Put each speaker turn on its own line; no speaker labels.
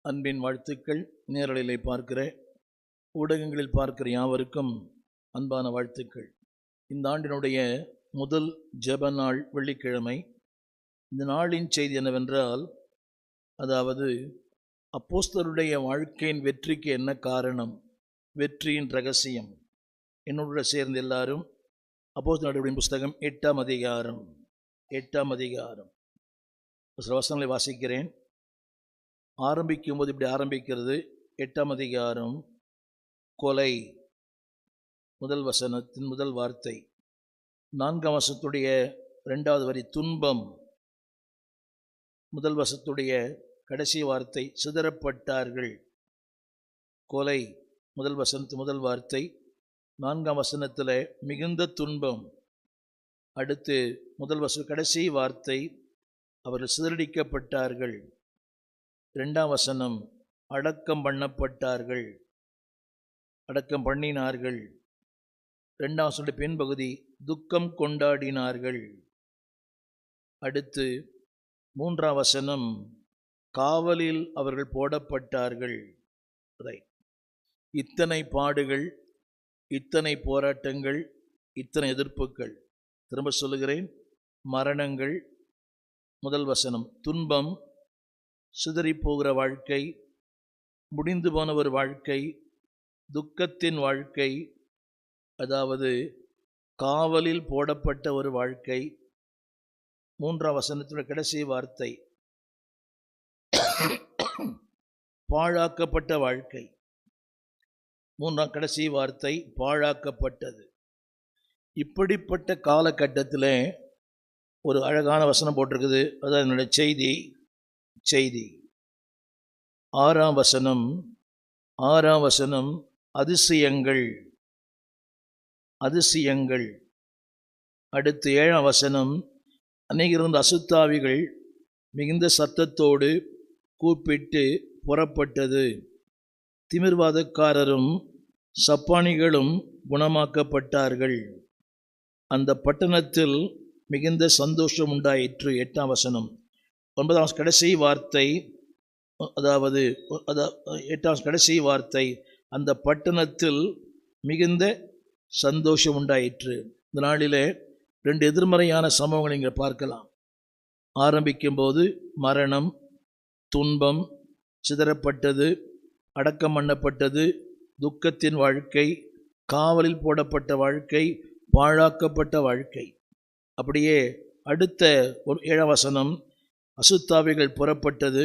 அன்பின் வாழ்த்துக்கள். நேரலையிலே பார்க்கிற ஊடகங்களில் பார்க்கிற யாவருக்கும் அன்பான வாழ்த்துக்கள். இந்த ஆண்டினுடைய முதல் ஜெப நாள் வெள்ளிக்கிழமை. இந்த நாளின் செய்தி என்னவென்றால், அதாவது அப்போஸ்தலருடைய வாழ்க்கையின் வெற்றிக்கு என்ன காரணம், வெற்றியின் ரகசியம். என்னோட சேர்ந்து எல்லாரும் அப்போஸ்தலருடைய புஸ்தகம் 8ஆம் அதிகாரம் சில வசனங்களை வாசிக்கிறேன். ஆரம்பிக்கும் போது இப்படி ஆரம்பிக்கிறது. 8ஆம் அதிகாரம் கொலை, முதல் வசனத்தின் முதல் வார்த்தை. 4ஆம் வசனத்துடைய 2வது வரி துன்பம், முதல் வசனத்துடைய கடைசி வார்த்தை சிதறப்பட்டார்கள். கொலை, முதல் வசனத்து முதல் வார்த்தை. 4ஆம் வசனத்தில் மிகுந்த துன்பம். அடுத்து முதல் வசனம் கடைசி வார்த்தை அவர்கள் சிதறடிக்கப்பட்டார்கள். 2ஆம் வசனம் அடக்கம் பண்ணினார்கள். 2ஆம் வசனத்துடைய பின்பகுதி துக்கம் கொண்டாடினார்கள். அடுத்து 3ஆம் வசனம் காவலில் அவர்கள் போடப்பட்டார்கள். இத்தனை பாடுகள், இத்தனை போராட்டங்கள், இத்தனை எதிர்ப்புகள். திரும்ப சொல்லுகிறேன், மரணங்கள், முதல் வசனம் துன்பம், சிதறி போகிற வாழ்க்கை, முடிந்து போன ஒரு வாழ்க்கை, துக்கத்தின் வாழ்க்கை, அதாவது காவலில் போடப்பட்ட ஒரு வாழ்க்கை. 3ஆம் வசனத்துடைய கடைசி வார்த்தை பாழாக்கப்பட்ட வாழ்க்கை. 3ஆம் கடைசி வார்த்தை பாழாக்கப்பட்டது. இப்படிப்பட்ட காலகட்டத்தில் ஒரு அழகான வசனம் போட்டிருக்குது. அதான் என்னுடைய செய்தி 6ஆம் வசனம் அதிசயங்கள். அடுத்து 7ஆம் வசனம் அநேகிருந்த அசுத்தாவிகள் மிகுந்த சத்தத்தோடு கூப்பிட்டு புறப்பட்டது. திமிர்வாதக்காரரும் சப்பானிகளும் குணமாக்கப்பட்டார்கள். அந்த பட்டணத்தில் மிகுந்த சந்தோஷம் உண்டாயிற்று. 8ஆம் வசனம். 9ஆம் கடைசி வார்த்தை, அதாவது 8ஆம் கடைசி வார்த்தை அந்த பட்டணத்தில் மிகுந்த சந்தோஷம் உண்டாயிற்று. இந்த நாளிலே 2 எதிர்மறையான சம்பவங்களை இங்கே பார்க்கலாம். ஆரம்பிக்கும் போது மரணம், துன்பம், சிதறப்பட்டது, அடக்கம் பண்ணப்பட்டது, துக்கத்தின் வாழ்க்கை, காவலில் போடப்பட்ட வாழ்க்கை, பாழாக்கப்பட்ட வாழ்க்கை. அப்படியே அடுத்த 7ஆம் வசனம் அசுத்தாவிகள் புறப்பட்டது,